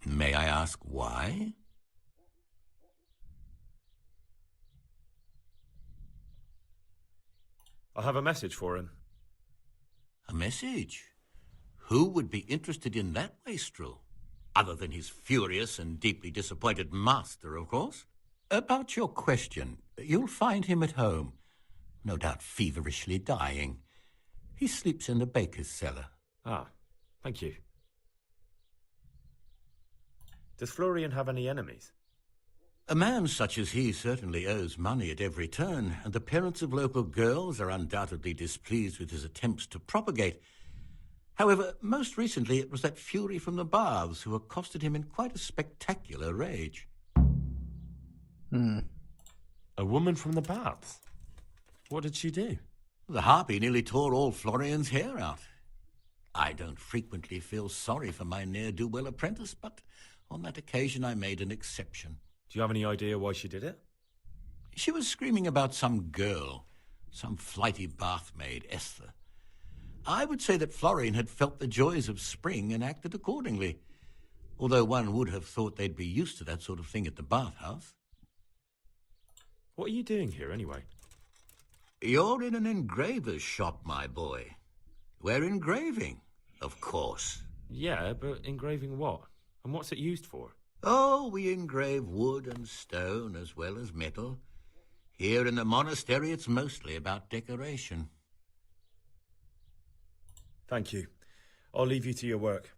May I ask why? I have a message for him. A message? Who would be interested in that wastrel? Other than his furious and deeply disappointed master, of course. About your question, you'll find him at home. No doubt feverishly dying. He sleeps in the baker's cellar. Ah, thank you. Does Florian have any enemies? A man such as he certainly owes money at every turn, and the parents of local girls are undoubtedly displeased with his attempts to propagate. However, most recently it was that fury from the baths who accosted him in quite a spectacular rage. A woman from the baths? What did she do? The harpy nearly tore all Florian's hair out. I don't frequently feel sorry for my ne'er-do-well apprentice, but on that occasion I made an exception. Do you have any idea why she did it? She was screaming about some girl, some flighty bathmaid, Esther. I would say that Florian had felt the joys of spring and acted accordingly, although one would have thought they'd be used to that sort of thing at the bathhouse. What are you doing here, anyway? You're in an engraver's shop, my boy. We're engraving, of course. Yeah, but engraving what? And what's it used for? Oh, we engrave wood and stone as well as metal. Here in the monastery, it's mostly about decoration. Thank you. I'll leave you to your work.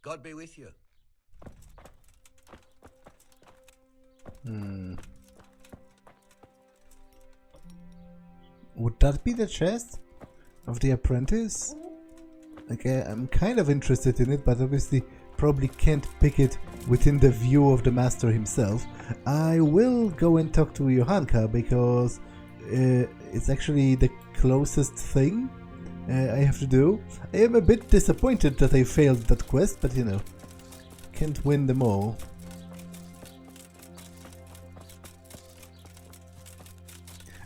God be with you. Would that be the chest of the apprentice? Okay, I'm kind of interested in it, but obviously probably can't pick it within the view of the master himself. I will go and talk to Johanka because it's actually the closest thing I have to do. I am a bit disappointed that I failed that quest, but you know, can't win them all.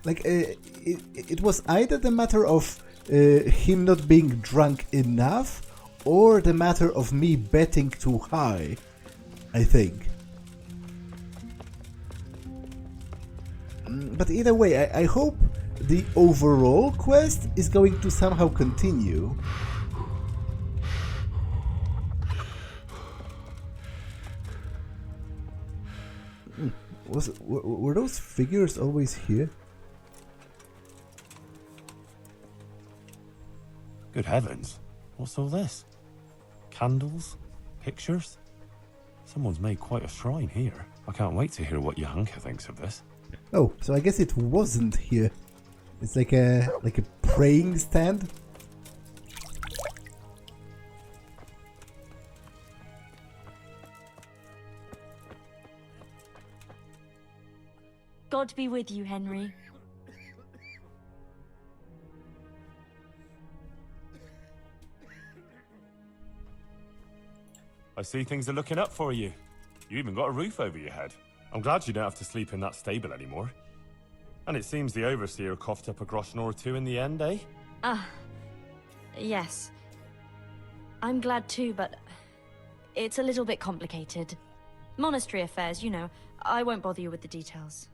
Like, it was either the matter of him not being drunk enough, or the matter of me betting too high, I think. But either way, I hope the overall quest is going to somehow continue. Were those figures always here? Good heavens. What's all this? Candles? Pictures? Someone's made quite a shrine here. I can't wait to hear what Johanka thinks of this. Oh, so I guess it wasn't here. It's like a praying stand. God be with you, Henry. I see things are looking up for you. You even got a roof over your head. I'm glad you don't have to sleep in that stable anymore. And it seems the overseer coughed up a groschen or two in the end, eh? Yes. I'm glad too, but it's a little bit complicated. Monastery affairs, you know. I won't bother you with the details.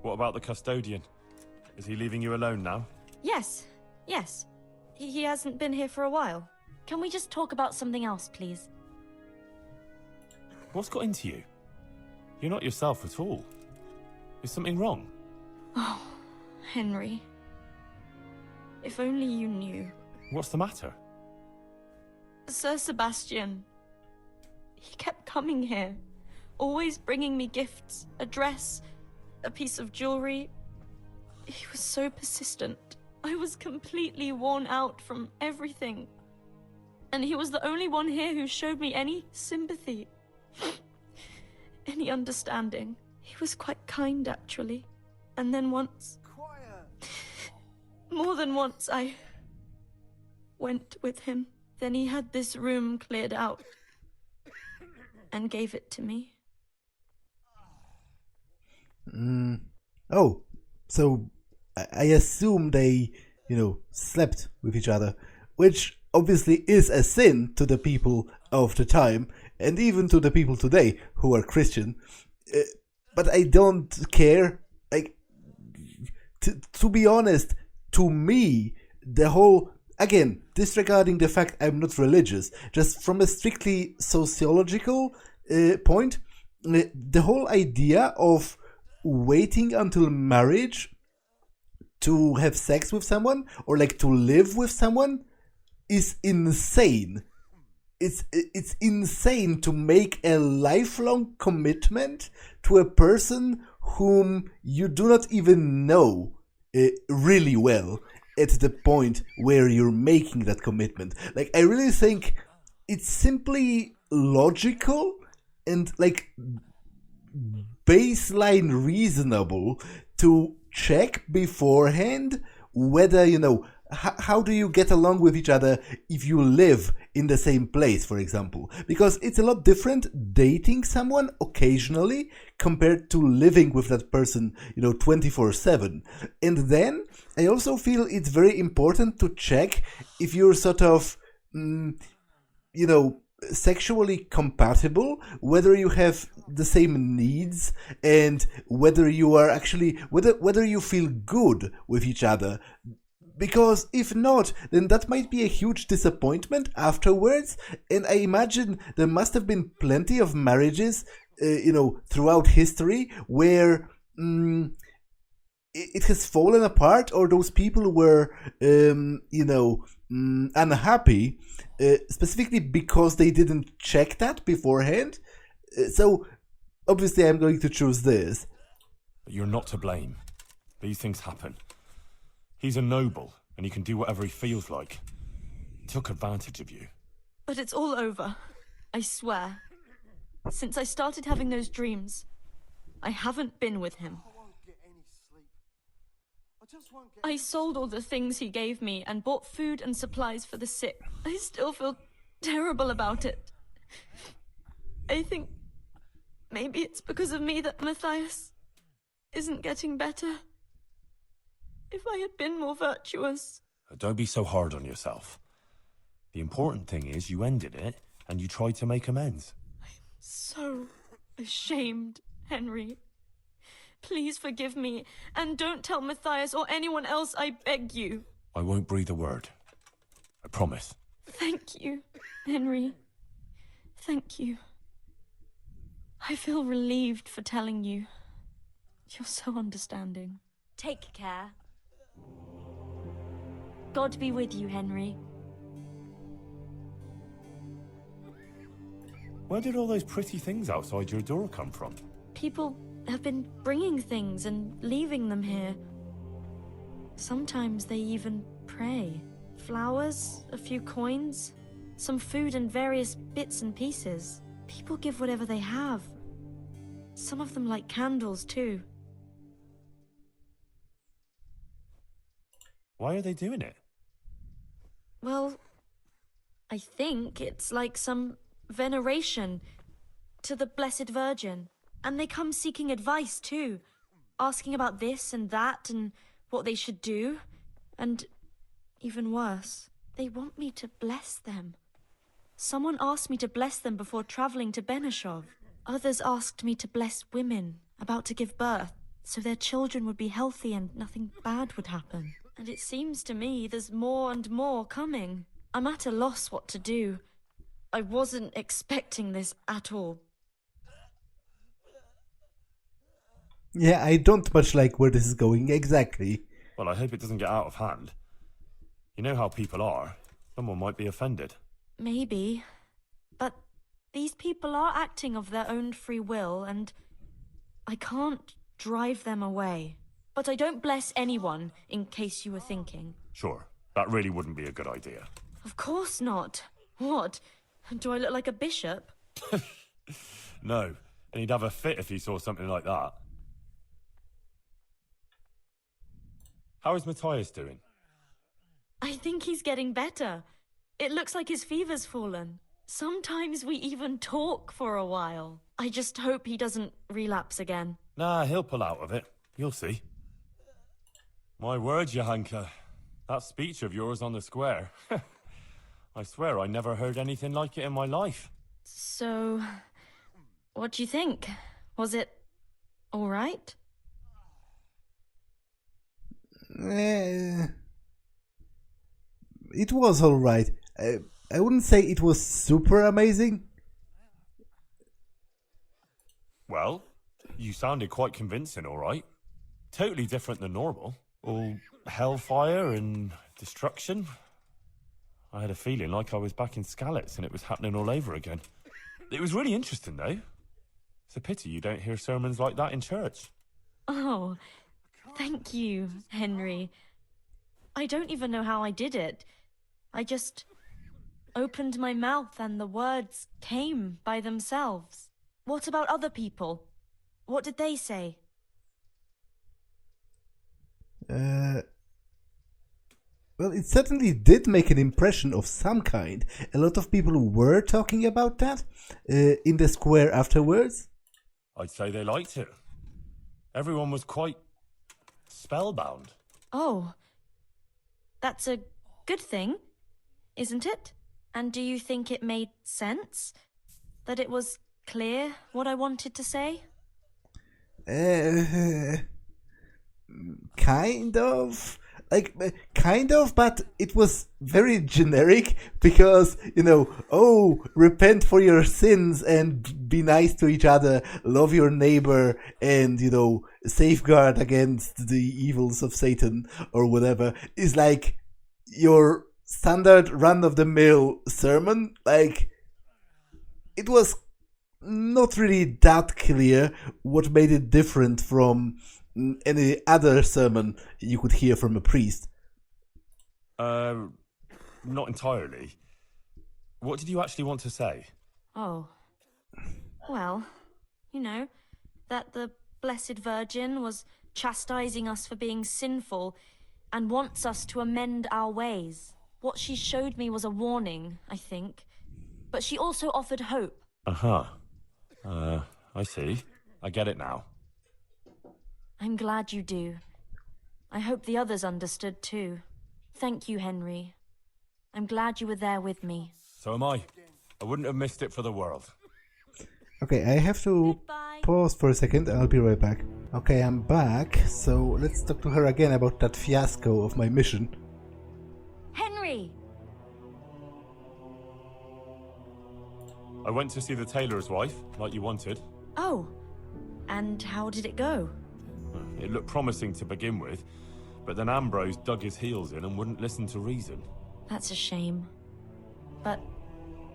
What about the custodian? Is he leaving you alone now? Yes. He hasn't been here for a while. Can we just talk about something else, please? What's got into you? You're not yourself at all. Is something wrong? Oh, Henry. If only you knew. What's the matter? Sir Sebastian. He kept coming here. Always bringing me gifts, a dress, a piece of jewelry. He was so persistent. I was completely worn out from everything. And he was the only one here who showed me any sympathy. Any understanding. He was quite kind, actually. And then once... More than once, I went with him. Then he had this room cleared out and gave it to me. Oh, so I assume they, slept with each other, which obviously is a sin to the people of the time, and even to the people today who are Christian. But I don't care. To be honest, to me, the whole, again, disregarding the fact I'm not religious, just from a strictly sociological point, the whole idea of waiting until marriage to have sex with someone, or to live with someone, is insane. It's insane to make a lifelong commitment to a person whom you do not even know really well at the point where you're making that commitment. I really think it's simply logical and baseline reasonable to check beforehand whether, how do you get along with each other if you live in the same place, for example? Because it's a lot different dating someone occasionally compared to living with that person, 24/7. And then I also feel it's very important to check if you're sort of, sexually compatible, whether you have the same needs, and whether you are actually, whether you feel good with each other. Because if not, then that might be a huge disappointment afterwards. And I imagine there must have been plenty of marriages, throughout history where it has fallen apart, or those people were, unhappy, specifically because they didn't check that beforehand. So obviously I'm going to choose this. But you're not to blame. These things happen. He's a noble, and he can do whatever he feels like. He took advantage of you. But it's all over. I swear. Since I started having those dreams, I haven't been with him. I sold all the things he gave me and bought food and supplies for the sick. I still feel terrible about it. I think maybe it's because of me that Matthias isn't getting better. If I had been more virtuous... Don't be so hard on yourself. The important thing is you ended it, and you tried to make amends. I'm so ashamed, Henry. Please forgive me, and don't tell Matthias or anyone else, I beg you. I won't breathe a word. I promise. Thank you, Henry. Thank you. I feel relieved for telling you. You're so understanding. Take care. God be with you, Henry. Where did all those pretty things outside your door come from? People have been bringing things and leaving them here. Sometimes they even pray. Flowers, a few coins, some food and various bits and pieces. People give whatever they have. Some of them light candles too. Why are they doing it? Well, I think it's like some veneration to the Blessed Virgin. And they come seeking advice too, asking about this and that and what they should do. And even worse, they want me to bless them. Someone asked me to bless them before traveling to Benishov. Others asked me to bless women about to give birth, so their children would be healthy and nothing bad would happen. And it seems to me there's more and more coming. I'm at a loss what to do. I wasn't expecting this at all. Yeah, I don't much like where this is going exactly. Well, I hope it doesn't get out of hand. You know how people are. Someone might be offended. Maybe. But these people are acting of their own free will, and I can't drive them away. But I don't bless anyone, in case you were thinking. Sure, that really wouldn't be a good idea. Of course not. What? Do I look like a bishop? No, and he'd have a fit if he saw something like that. How is Matthias doing? I think he's getting better. It looks like his fever's fallen. Sometimes we even talk for a while. I just hope he doesn't relapse again. Nah, he'll pull out of it. You'll see. My word, Johanka. That speech of yours on the square. I swear I never heard anything like it in my life. So, what do you think? Was it all right? It was alright. I wouldn't say it was super amazing. Well, you sounded quite convincing, alright. Totally different than normal. All hellfire and destruction. I had a feeling like I was back in Skalitz and it was happening all over again. It was really interesting, though. It's a pity you don't hear sermons like that in church. Oh, thank you, Henry. I don't even know how I did it. I just opened my mouth and the words came by themselves. What about other people? What did they say? Well, it certainly did make an impression of some kind. A lot of people were talking about that in the square afterwards. I'd say they liked it. Everyone was quite spellbound. Oh, that's a good thing, isn't it? And do you think it made sense? That it was clear what I wanted to say? Kind of. Kind of, but it was very generic because, repent for your sins and be nice to each other, love your neighbor, and, safeguard against the evils of Satan or whatever, is like your standard run-of-the-mill sermon. It was not really that clear what made it different from any other sermon you could hear from a priest. Not entirely. What did you actually want to say? Oh. Well, that the Blessed Virgin was chastising us for being sinful and wants us to amend our ways. What she showed me was a warning, I think. But she also offered hope. Uh-huh. I see. I get it now. I'm glad you do. I hope the others understood too. Thank you, Henry. I'm glad you were there with me. So am I. I wouldn't have missed it for the world. Okay, I have to pause for a second. I'll be right back. Okay, I'm back. So let's talk to her again about that fiasco of my mission. Henry! I went to see the tailor's wife, like you wanted. Oh, and how did it go? It looked promising to begin with, but then Ambrose dug his heels in and wouldn't listen to reason. That's a shame. But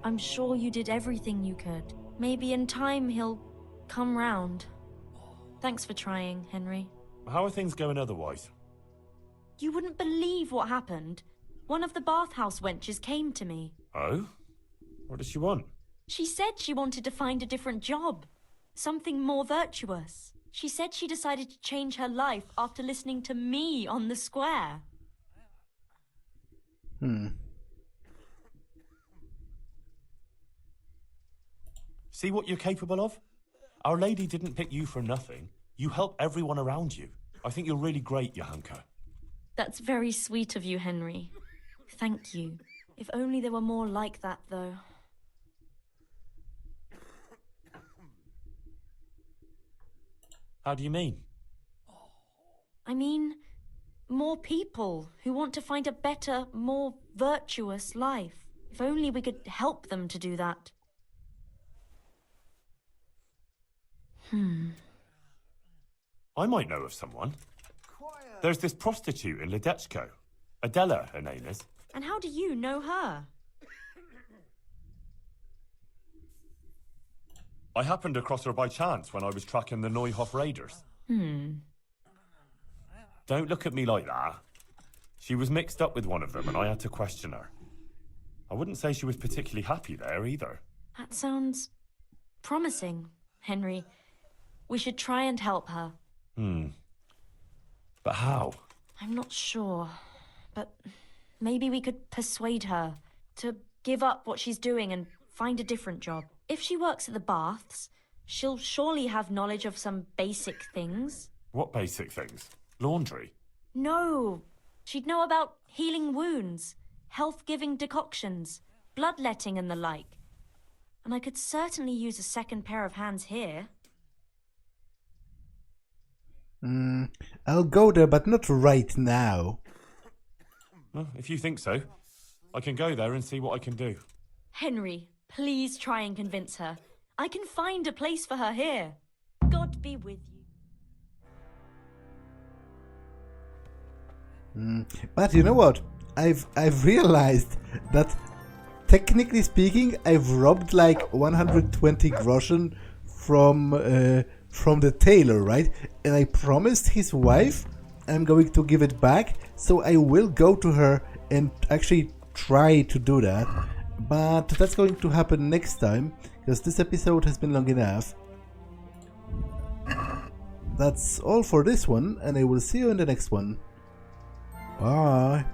I'm sure you did everything you could. Maybe in time he'll come round. Thanks for trying, Henry. How are things going otherwise? You wouldn't believe what happened. One of the bathhouse wenches came to me. Oh? What does she want? She said she wanted to find a different job. Something more virtuous. She said she decided to change her life after listening to me on the square. See what you're capable of? Our Lady didn't pick you for nothing. You help everyone around you. I think you're really great, Johanka. That's very sweet of you, Henry. Thank you. If only there were more like that, though. How do you mean? I mean, more people who want to find a better, more virtuous life. If only we could help them to do that. I might know of someone. There's this prostitute in Ledechko. Adela, her name is. And how do you know her? I happened across her by chance when I was tracking the Neuhof raiders. Don't look at me like that. She was mixed up with one of them and I had to question her. I wouldn't say she was particularly happy there either. That sounds promising, Henry. We should try and help her. But how? I'm not sure, but maybe we could persuade her to give up what she's doing and find a different job. If she works at the baths, she'll surely have knowledge of some basic things. What basic things? Laundry? No, she'd know about healing wounds, health-giving decoctions, bloodletting and the like. And I could certainly use a second pair of hands here. I'll go there, but not right now. Well, if you think so, I can go there and see what I can do. Henry, please try and convince her. I can find a place for her here. God be with you. But you know what? I've realized that, technically speaking, I've robbed like 120 groschen from the tailor, right? And I promised his wife I'm going to give it back, so I will go to her and actually try to do that. But that's going to happen next time, because this episode has been long enough. That's all for this one, and I will see you in the next one. Bye.